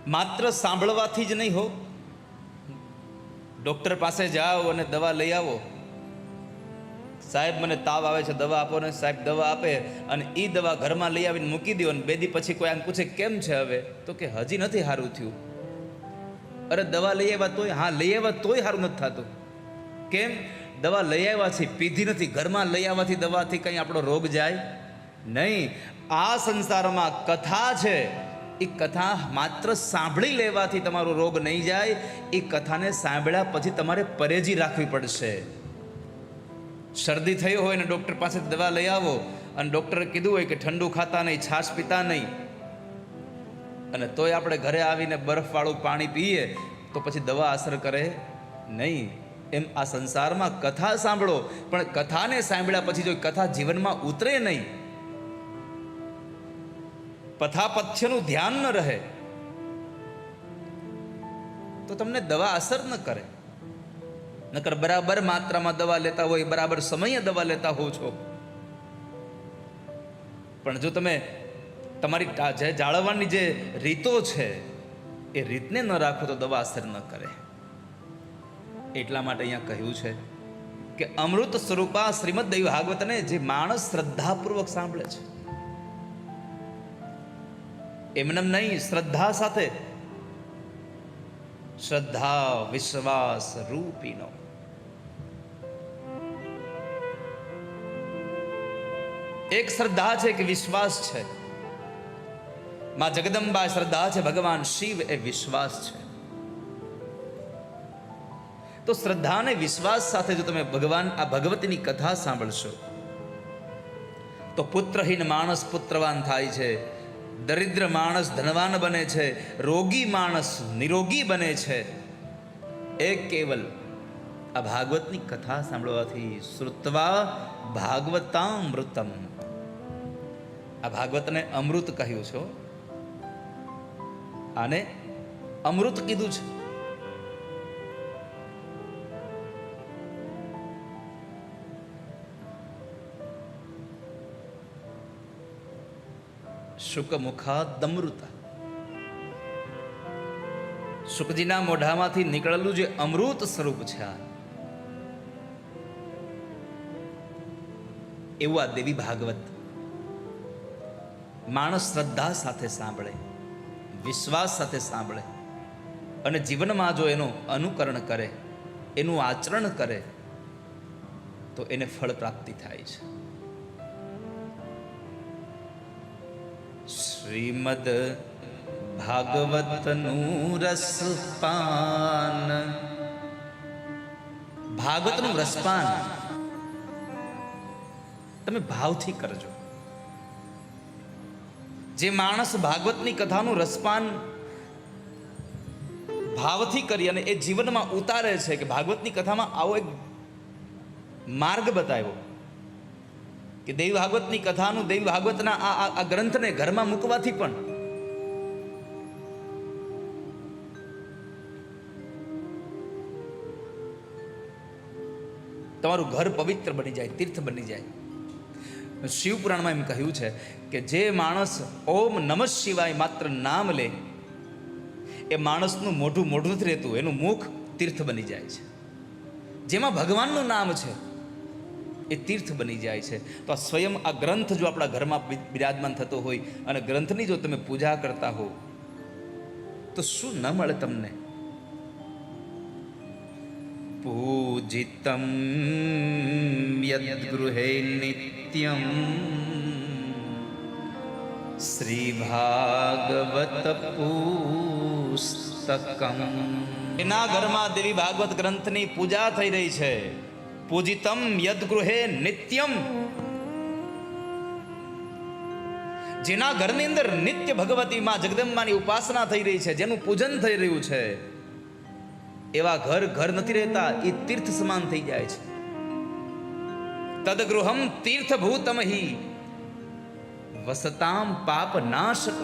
માત્ર સાંભળવાથી જ નહીં હો. ડૉક્ટર પાસે જાઓ અને દવા લઈ આવો. સાહેબ મને તાવ આવે છે, દવા આપો ને. સાહેબ દવા આપે અને એ દવા ઘરમાં લઈ આવીને મૂકી દો અને 2 દી પછી કોઈ આમ પૂછે કેમ છે હવે, તો કે હજી નથી સારું થયું. અરે દવા લઈ આવ્યા તોય? હા, લઈ આવ્યા તોય સારું નથી થતું. કેમ? દવા લઈ આવ્યા છે, પીધી નથી. ઘરમાં લઈ આવવાથી દવાથી કંઈ આપણો રોગ જાય નહીં. આ સંસારમાં કથા છે, એ કથા માત્ર સાંભળી લેવાથી તમારો રોગ નહીં જાય. એ કથાને સાંભળ્યા પછી તમારે પરેજી રાખવી પડશે. શરદી થઈ હોય ને ડૉક્ટર પાસે દવા લઈ આવો અને ડૉક્ટરે કીધું હોય કે ઠંડુ ખાતા નહીં, છાશ પીતા નહીં, અને તોય આપણે ઘરે આવીને બરફવાળું પાણી પીએ તો પછી દવા અસર કરે નહીં. એમ આ સંસારમાં કથા સાંભળો, પણ કથાને સાંભળ્યા પછી જો કથા જીવનમાં ઉતરે નહીં, પથાપથ્યનું ધ્યાન ન રહે, તો તમને દવા અસર ન કરે. નકર બરાબર માત્રામાં દવા લેતા હોય, બરાબર સમયે દવા લેતા હો છો, પણ જો તમે તમારી જે જાળવવાની જે રીતો છે એ રીતને ન રાખો તો દવા અસર ન કરે. એટલા માટે અહીંયા કહ્યું છે કે અમૃત સ્વરૂપા શ્રીમદ દેવી ભાગવતને જે માણસ શ્રદ્ધાપૂર્વક સાંભળે છે, એમને નહીં, શ્રદ્ધા સાથે, શ્રદ્ધા વિશ્વાસ રૂપીનો. એક શ્રદ્ધા છે કે વિશ્વાસ છે. માં જગદંબા શ્રદ્ધા છે, ભગવાન શિવ એ વિશ્વાસ છે. તો શ્રદ્ધા અને વિશ્વાસ સાથે જો તમે ભગવાન આ ભગવતીની કથા સાંભળશો તો પુત્રહીન માણસ પુત્રવાન થાય છે, દરિદ્ર માણસ ધનવાન બને છે, રોગી માણસ નિરોગી બને છે. એ કેવલ આ ભાગવતની કથા સાંભળવાથી. શ્રુત્વા ભાગવતામૃતમ. આ ભાગવતને અમૃત કહ્યું છે, આને અમૃત કીધું છે. શુકમુખાદમૃત. શુકજીના મોઢામાંથી નીકળેલું જે અમૃત સ્વરૂપ છે, એવું આ દેવી ભાગવત માણસ શ્રદ્ધા સાથે સાંભળે, વિશ્વાસ સાથે સાંભળે અને જીવનમાં જો એનું અનુકરણ કરે, એનું આચરણ કરે તો એને ફળ પ્રાપ્તિ થાય છે. શ્રીમદ ભાગવતનું રસપાન. ભાગવતનું રસપાન તમે ભાવથી કરજો. જે માણસ ભાગવતની કથાનું રસપાન ભાવથી કરી અને એ જીવનમાં ઉતારે છે, કે ભાગવતની કથામાં આવો એક માર્ગ બતાવ્યો કે દેવી ભાગવતની કથાનું, દેવી ભાગવતના આ ગ્રંથને ઘરમાં મૂકવાથી પણ તમારું ઘર પવિત્ર બની જાય, તીર્થ બની જાય. શિવપુરાણમાં એમ કહ્યું છે કે જે માણસ ઓમ નમઃ શિવાય માત્ર નામ લે, એ માણસનું મોઢું મોઢું નથી રહેતું, એનું મુખ તીર્થ બની જાય છે. જેમાં ભગવાનનું નામ છે એ તીર્થ બની જાય છે. તો આ સ્વયં આ ગ્રંથ જો આપણા ઘરમાં બિરાજમાન થતો હોય અને ગ્રંથની જો તમે પૂજા કરતા હો તો શું ન મળે તમને? પૂજિતમ યદ્ગૃહે નિત્યમ શ્રી ભાગવત પુસ્તકમ. એના ઘરમાં દેવી ભાગવત ગ્રંથની પૂજા થઈ રહી છે. પૂજિતમ યદ્ગૃહે નિત્યમ. જેના ઘરની અંદર નિત્ય ભગવતી માં જગદંબાની ઉપાસના થઈ રહી છે, જેનું પૂજન થઈ રહ્યું છે, એવા ઘર ઘર નથી રહેતા, એ તીર્થ સમાન થઈ જાય છે. તદગૃહમ તીર્થભૂતમ હિ વસતામ પાપ નાશક.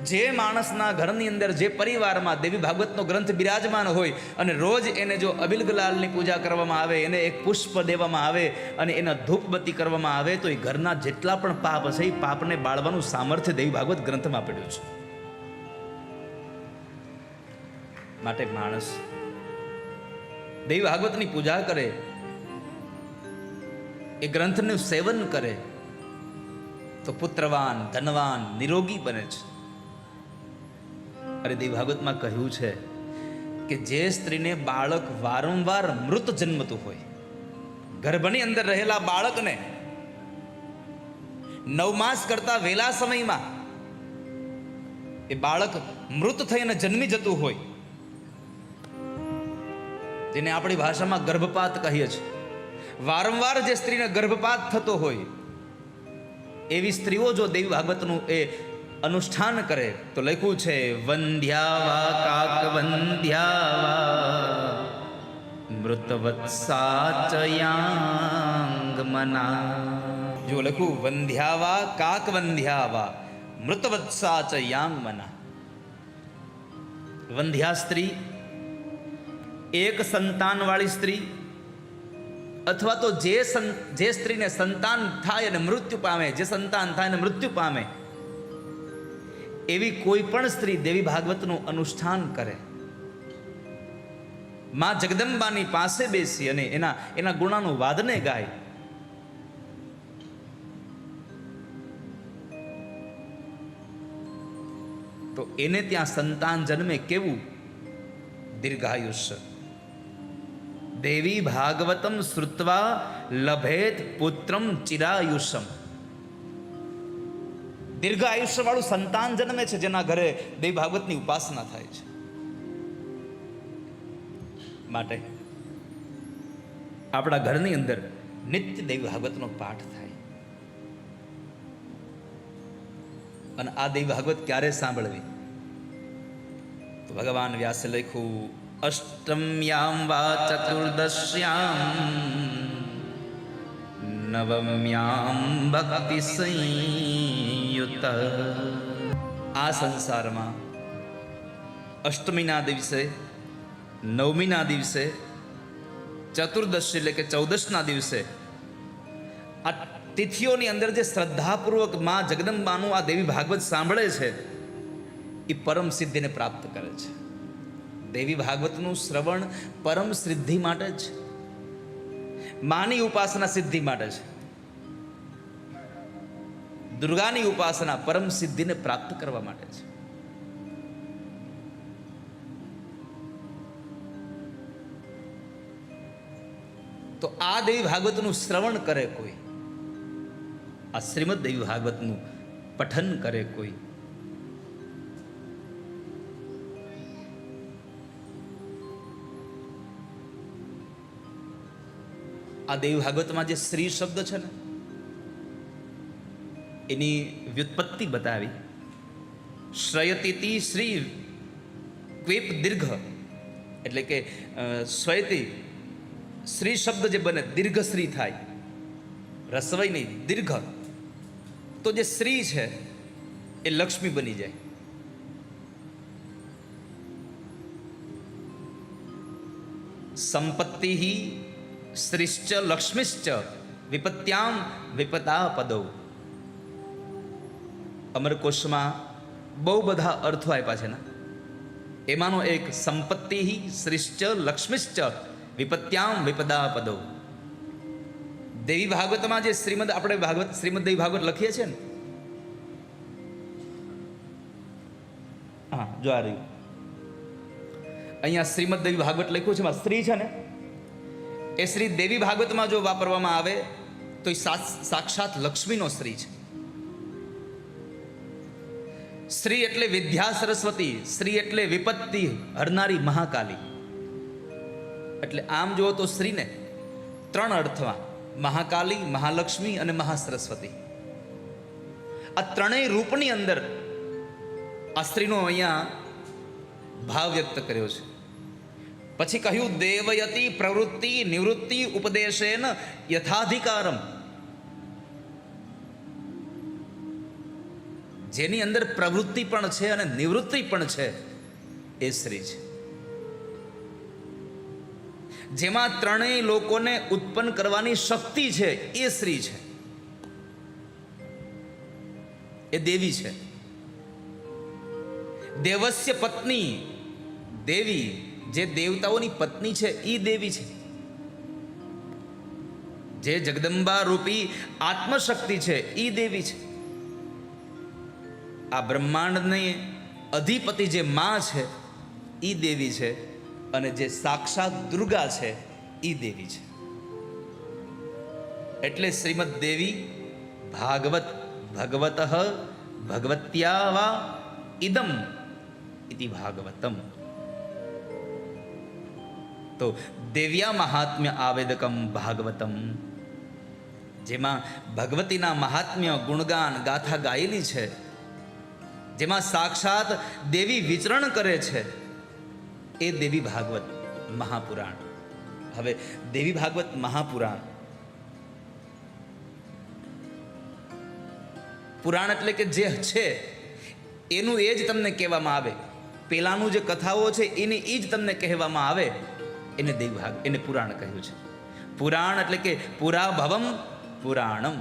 જે માણસના ઘરની અંદર, જે પરિવારમાં દેવી ભાગવતનો ગ્રંથ બિરાજમાન હોય અને રોજ એને જો અબિલ ગુલાલની પૂજા કરવામાં આવે, એને એક પુષ્પ દેવામાં આવે અને એના ધૂપબત્તી કરવામાં આવે તો એ ઘરના જેટલા પણ પાપ છે એ પાપને બાળવાનું સામર્થ્ય દેવી ભાગવત ગ્રંથમાં પડ્યું છે. માટે માણસ દેવી ભાગવતની પૂજા કરે, એ ગ્રંથનું સેવન કરે તો પુત્રવાન, ધનવાન, નિરોગી બને છે. અરે દેવી ભાગવતમાં કહ્યું છે કે જે સ્ત્રીને બાળક વારંવાર મૃત જન્મતું હોય, ગર્ભની અંદર રહેલા બાળકને 9 માસ કરતા વહેલા સમયમાં એ બાળક મૃત થઈને જન્મી જતું હોય, જેને આપણી ભાષામાં ગર્ભપાત કહીએ છીએ, વારંવાર જે સ્ત્રીને ગર્ભપાત થતો હોય, એવી સ્ત્રીઓ જો દેવી ભાગવતનું એ અનુષ્ઠાન કરે તો લખ્યું છે વંધ્યાવા કાક વંધ્યાવા મૃતવત્સાચયાંગમના. જો લખ્યું વંધ્યાવા કાક વંધ્યાવા મૃતવત્સાચયાંગમના. વંધ્યા સ્ત્રી, એક સંતાન વાળી સ્ત્રી, અથવા તો જે સ્ત્રીને સંતાન થાય અને મૃત્યુ પામે, જે સંતાન થાય અને મૃત્યુ પામે, એવી કોઈ પણ સ્ત્રી દેવી ભાગવતનું અનુષ્ઠાન કરે, માં જગદંબાની પાસે બેસી અને એના ગુણાનું વાદને ગાય, તો એને ત્યાં સંતાન જન્મે. કેવું? દીર્ઘાયુષ્ય. દેવી ભાગવતમ શ્રુત્વા લભેત પુત્રમ ચિરાયુષમ. દીર્ઘ આયુષ્ય વાળું સંતાન જન્મે છે જેના ઘરે દેવી ભાગવતની ઉપાસના થાય છે. માટે આપણા ઘરની અંદર નિત્ય દેવી ભાગવતનો પાઠ થાય. અને આ દેવી ભાગવત ક્યારે સાંભળવી? તો ભગવાન વ્યાસે લખ્યું અષ્ટમ્યામ વા ચતુર્દશ્યામ નવમ્યામ ભક્તિ સંયુત. આ સંસારમાં અષ્ટમીના દિવસે, નવમીના દિવસે, ચતુર્દશી એટલે કે 14ના દિવસે, આ તિથિઓની અંદર જે શ્રદ્ધાપૂર્વક માં જગદંબાનું આ દેવી ભાગવત સાંભળે છે એ પરમ સિદ્ધિને પ્રાપ્ત કરે છે. દેવી ભાગવતનું શ્રવણ પરમ સિદ્ધિ માટે જ, માની ઉપાસના સિદ્ધિ માટે છે. દુર્ગાની ઉપાસના પરમ સિદ્ધિને પ્રાપ્ત કરવા માટે છે. તો આ દેવી ભાગવતનું શ્રવણ કરે કોઈ, આ શ્રીમદ દેવી ભાગવતનું પઠન કરે કોઈ, આ દેવી ભાગવતમાં જે શ્રી શબ્દ છે ને એની વ્યુત્પત્તિ બતાવી. શ્રયતીતિ શ્રી ક્વેપ દીર્ઘ, એટલે કે શ્રયતી શ્રી શબ્દ જે બને દીર્ઘ શ્રી થાય, રસવઈ નહીં, દીર્ઘ. તો જે શ્રી છે એ લક્ષ્મી બની જાય. સંપત્તિ શ્રીશ્ચ લક્ષ્મીશ્ચ વિપત્યામ વિપદા પદૌ. અમરકોશમાં બહુ બધા અર્થો આપ્યા છે ને, એમાંનો એક સંપત્તિ શ્રીશ્ચ લક્ષ્મીશ્ચ વિપત્યામ વિપદા પદૌ. દેવી ભાગવતમાં જે શ્રીમદ દેવી ભાગવત લખીએ છીએ ને, હા જો આ રહ્યું અહીંયા શ્રીમદ દેવી ભાગવત લખ્યું છે, એમાં સ્ત્રી છે ને, એ શ્રી દેવી ભાગવતમાં જો વાપરવામાં આવે તો એ સાક્ષાત લક્ષ્મીનો શ્રી છે. શ્રી એટલે વિદ્યા સરસ્વતી, શ્રી એટલે વિપત્તિ હરનારી મહાકાલી. એટલે આમ જુઓ તો શ્રીને 3 અર્થમાં, મહાકાલી, મહાલક્ષ્મી અને મહાસરસ્વતી, આ ત્રણેય રૂપની અંદર આ સ્ત્રીનો અહીંયા ભાવ વ્યક્ત કર્યો છે. પછી કહ્યું દેવયતી પ્રવૃત્તિ નિવૃત્તિ ઉપદેશેન યથાધિકારમ. જેની અંદર પ્રવૃત્તિ પણ છે અને નિવૃત્તિ પણ છે એ સ્ત્રી છે. જેમાં ત્રણેય લોકોને ઉત્પન્ન કરવાની શક્તિ છે એ સ્ત્રી છે, એ દેવી છે. દેવસ્ય પત્ની, દેવી, જે દેવતાઓની પત્ની છે એ દેવી છે. જે જગદંબા રૂપી આત્મશક્તિ છે એ દેવી છે. આ બ્રહ્માંડની અધિપતિ જે માં છે એ દેવી છે, અને જે સાક્ષાત દુર્ગા છે એ દેવી છે. એટલે શ્રીમદ દેવી ભાગવત ભગવત ભગવત્યા વા ઇદમ ઇતિ ભાગવતમ. તો દેવ્યા મહાત્મ્ય આવેદકમ ભાગવતમ, જેમાં ભગવતીના મહાત્મ્ય ગુણગાન ગાથા ગાયેલી છે, જેમાં સાક્ષાત દેવી વિચરણ કરે છે, એ દેવી ભાગવત મહાપુરાણ. હવે દેવી ભાગવત મહાપુરાણ, પુરાણ એટલે કે જે છે એનું એ જ તમને કહેવામાં આવે. પેલાનું જે કથાઓ છે એની એ જ તમને કહેવામાં આવે, એને દેવી ભાગ, એને પુરાણ કહ્યું છે. પુરાણ એટલે કે પુરા ભવમ પુરાણમ.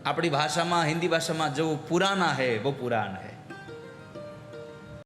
આપણી ભાષામાં, હિન્દી ભાષામાં જો પુરાના હૈ વો પુરાણ હૈ.